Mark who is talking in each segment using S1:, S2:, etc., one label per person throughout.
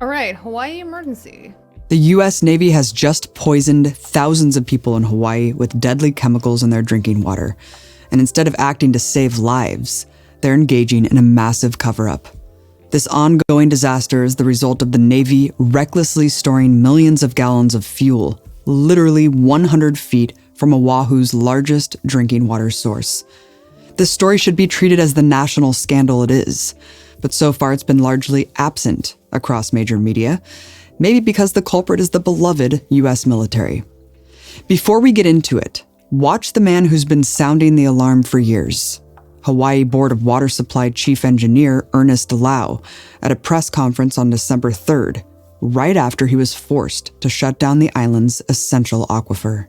S1: All right, Hawaii emergency.
S2: The U.S. Navy has just poisoned thousands of people in Hawaii with deadly chemicals in their drinking water. And instead of acting to save lives, they're engaging in a massive cover-up. This ongoing disaster is the result of the Navy recklessly storing millions of gallons of fuel, literally 100 feet from Oahu's largest drinking water source. This story should be treated as the national scandal it is, but so far it's been largely absent across major media, maybe because the culprit is the beloved U.S. military. Before we get into it, watch the man who's been sounding the alarm for years, Hawaii Board of Water Supply Chief Engineer Ernest Lau, at a press conference on December 3rd, right after he was forced to shut down the island's essential aquifer.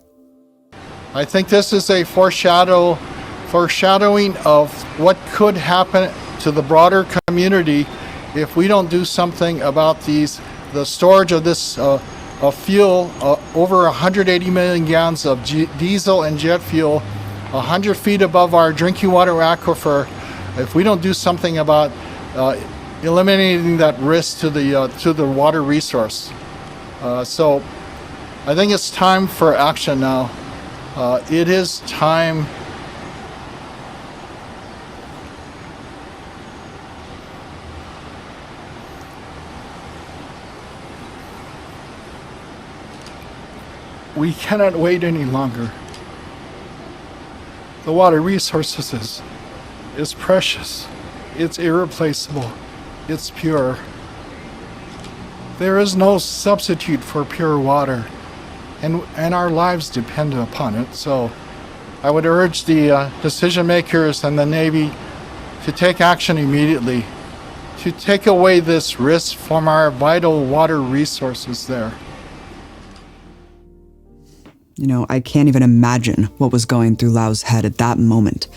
S3: I think this is a foreshadowing of what could happen to the broader community if we don't do something about the storage of this fuel, over 180 million gallons of diesel and jet fuel, 100 feet above our drinking water aquifer. If we don't do something about eliminating that risk to the water resource. So I think it's time for action now. It is time. We cannot wait any longer. The water resources is precious. It's irreplaceable. It's pure. There is no substitute for pure water, and our lives depend upon it. So I would urge the decision makers and the Navy to take action immediately to take away this risk from our vital water resources there.
S2: You know, I can't even imagine what was going through Lau's head at that moment,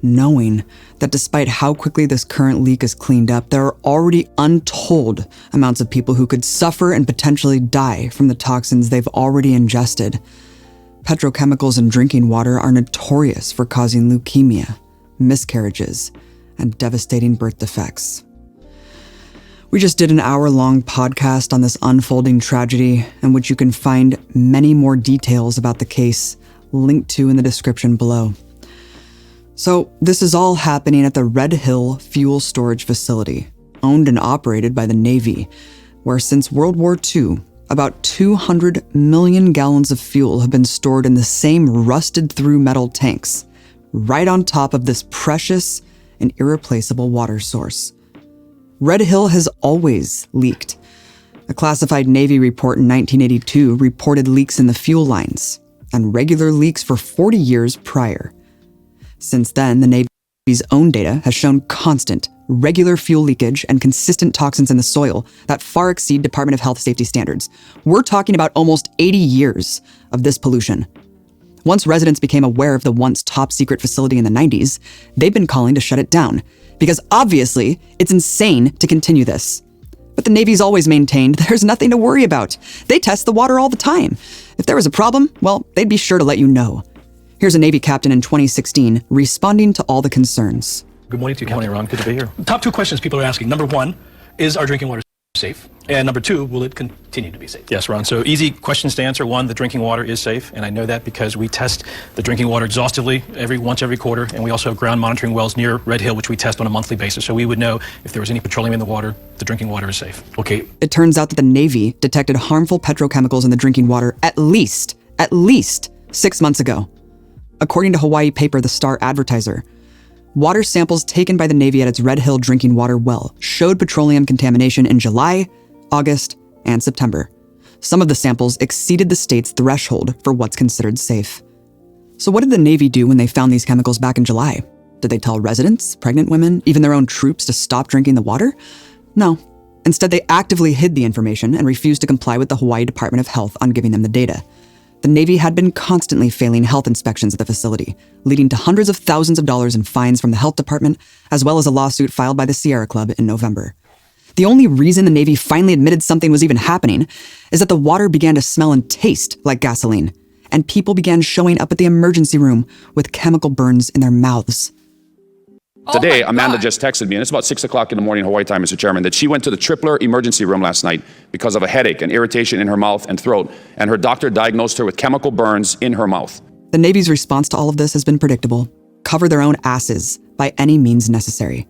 S2: knowing that despite how quickly this current leak is cleaned up, there are already untold amounts of people who could suffer and potentially die from the toxins they've already ingested. Petrochemicals in drinking water are notorious for causing leukemia, miscarriages, and devastating birth defects. We just did an hour-long podcast on this unfolding tragedy, in which you can find many more details about the case linked to in the description below. So this is all happening at the Red Hill Fuel Storage Facility, owned and operated by the Navy, where since World War II, about 200 million gallons of fuel have been stored in the same rusted-through metal tanks, right on top of this precious and irreplaceable water source. Red Hill has always leaked. A classified Navy report in 1982 reported leaks in the fuel lines, and regular leaks for 40 years prior. Since then, the Navy's own data has shown constant, regular fuel leakage and consistent toxins in the soil that far exceed Department of Health safety standards. We're talking about almost 80 years of this pollution. Once residents became aware of the once top-secret facility in the 90s, they've been calling to shut it down, because obviously it's insane to continue this. But the Navy's always maintained there's nothing to worry about. They test the water all the time. If there was a problem, well, they'd be sure to let you know. Here's a Navy captain in 2016 responding to all the concerns.
S4: Good morning to you, Captain. Good morning, Ron. Good to be here. Top two questions people are asking. Number one, is our drinking water safe? And number two, will it continue to be safe? Yes, Ron. So easy questions to answer. One, the drinking water is safe, and I know that because we test the drinking water exhaustively once every quarter, and we also have ground monitoring wells near Red Hill, which we test on a monthly basis. So we would know if there was any petroleum in the water, the drinking water is safe. Okay.
S2: It turns out that the Navy detected harmful petrochemicals in the drinking water at least 6 months ago. According to Hawaii paper The Star Advertiser, water samples taken by the Navy at its Red Hill drinking water well showed petroleum contamination in July, August, and September. Some of the samples exceeded the state's threshold for what's considered safe. So what did the Navy do when they found these chemicals back in July? Did they tell residents, pregnant women, even their own troops to stop drinking the water? No. Instead, they actively hid the information and refused to comply with the Hawaii Department of Health on giving them the data. The Navy had been constantly failing health inspections at the facility, leading to hundreds of thousands of dollars in fines from the health department, as well as a lawsuit filed by the Sierra Club in November. The only reason the Navy finally admitted something was even happening is that the water began to smell and taste like gasoline, and people began showing up at the emergency room with chemical burns in their mouths.
S5: Today,
S1: my
S5: Amanda
S1: God.
S5: just texted me, and it's about 6 o'clock in the morning Hawaii time, Mr. Chairman, that she went to the Tripler emergency room last night because of a headache and irritation in her mouth and throat, and her doctor diagnosed her with chemical burns in her mouth.
S2: The Navy's response to all of this has been predictable. Cover their own asses by any means necessary.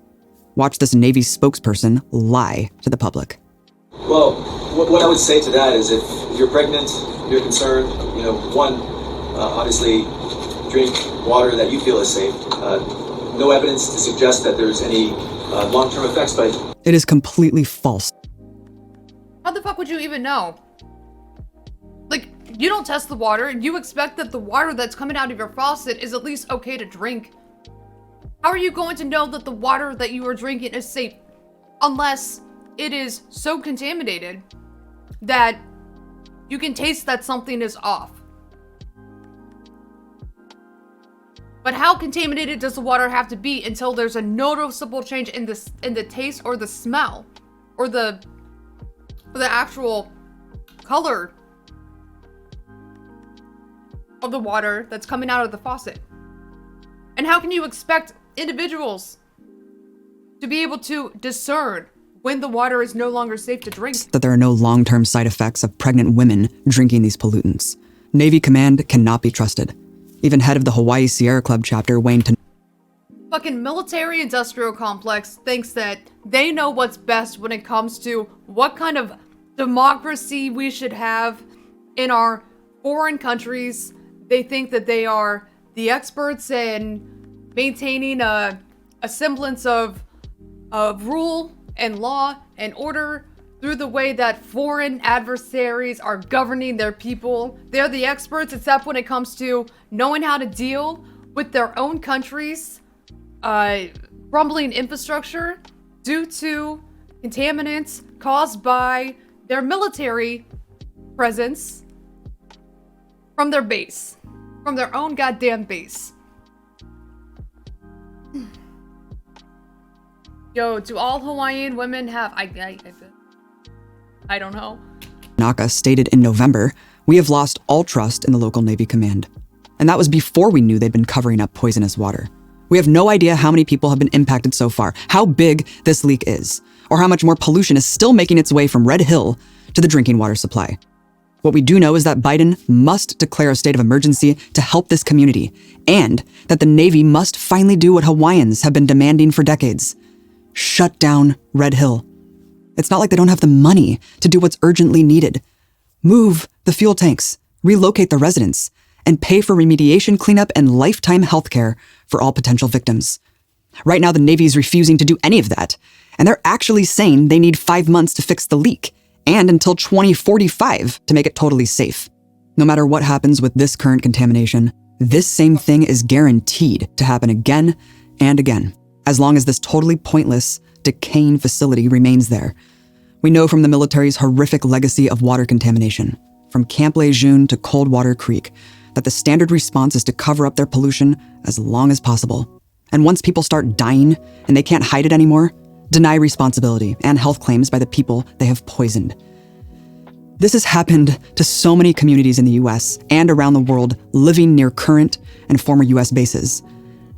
S2: Watch this Navy spokesperson lie to the public.
S6: Well, what I would say to that is if you're pregnant, you're concerned, one, obviously drink water that you feel is safe. No evidence to suggest that there's any long-term effects, but
S2: It is completely false.
S1: How the fuck would you even know? Like, you don't test the water, and you expect that the water that's coming out of your faucet is at least okay to drink. How are you going to know that the water that you are drinking is safe unless it is so contaminated that you can taste that something is off? But how contaminated does the water have to be until there's a noticeable change in the taste or the smell or the actual color of the water that's coming out of the faucet? And how can you expect individuals to be able to discern when the water is no longer safe to drink?
S2: That there are no long-term side effects of pregnant women drinking these pollutants. Navy command cannot be trusted. Even head of the Hawaii Sierra Club chapter, Wayne
S1: Fucking military industrial complex thinks that they know what's best when it comes to what kind of democracy we should have in our foreign countries. They think that they are the experts in maintaining a semblance of rule and law and order through the way that foreign adversaries are governing their people. They're the experts, except when it comes to knowing how to deal with their own country's crumbling infrastructure due to contaminants caused by their military presence from their base, from their own goddamn base. Yo, do all Hawaiian women have... I don't know.
S2: Naka stated in November, "We have lost all trust in the local Navy command." And that was before we knew they'd been covering up poisonous water. We have no idea how many people have been impacted so far, how big this leak is, or how much more pollution is still making its way from Red Hill to the drinking water supply. What we do know is that Biden must declare a state of emergency to help this community, and that the Navy must finally do what Hawaiians have been demanding for decades: shut down Red Hill. It's not like they don't have the money to do what's urgently needed. Move the fuel tanks, relocate the residents, and pay for remediation cleanup and lifetime health care for all potential victims. Right now, the Navy is refusing to do any of that, and they're actually saying they need 5 months to fix the leak, and until 2045 to make it totally safe. No matter what happens with this current contamination, this same thing is guaranteed to happen again and again, as long as this totally pointless, decaying facility remains there. We know from the military's horrific legacy of water contamination, from Camp Lejeune to Coldwater Creek, that the standard response is to cover up their pollution as long as possible. And once people start dying and they can't hide it anymore, deny responsibility and health claims by the people they have poisoned. This has happened to so many communities in the US and around the world living near current and former US bases.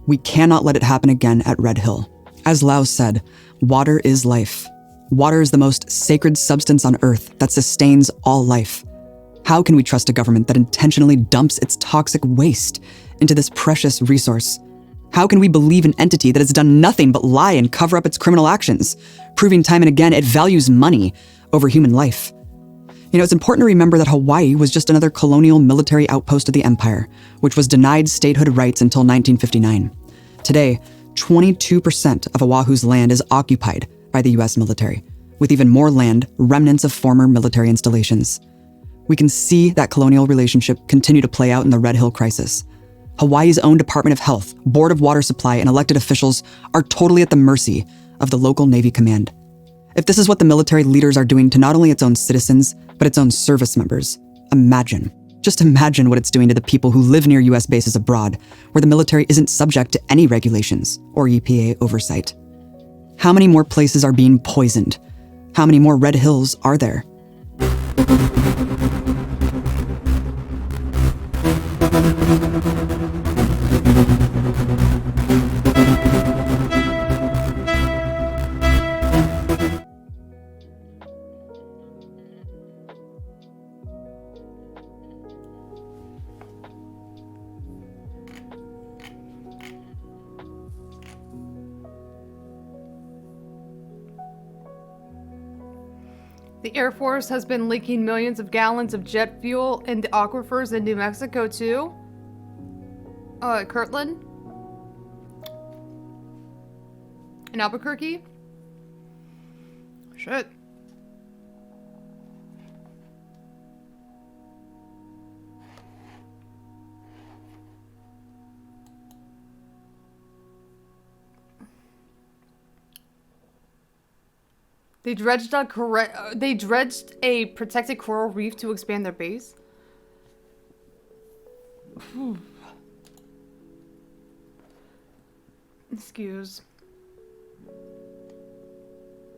S2: We cannot let it happen again at Red Hill. As Lau said, water is life. Water is the most sacred substance on Earth that sustains all life. How can we trust a government that intentionally dumps its toxic waste into this precious resource? How can we believe an entity that has done nothing but lie and cover up its criminal actions, proving time and again it values money over human life? It's important to remember that Hawaii was just another colonial military outpost of the empire, which was denied statehood rights until 1959. Today, 22% of Oahu's land is occupied by the US military, with even more land remnants of former military installations. We can see that colonial relationship continue to play out in the Red Hill crisis. Hawaii's own Department of Health, Board of Water Supply, and elected officials are totally at the mercy of the local Navy command. If this is what the military leaders are doing to not only its own citizens, but its own service members, just imagine what it's doing to the people who live near US bases abroad, where the military isn't subject to any regulations or EPA oversight. How many more places are being poisoned? How many more Red Hills are there?
S1: The Air Force has been leaking millions of gallons of jet fuel in the aquifers in New Mexico too. Kirtland? In Albuquerque? Shit. They dredged a protected coral reef to expand their base. Excuse.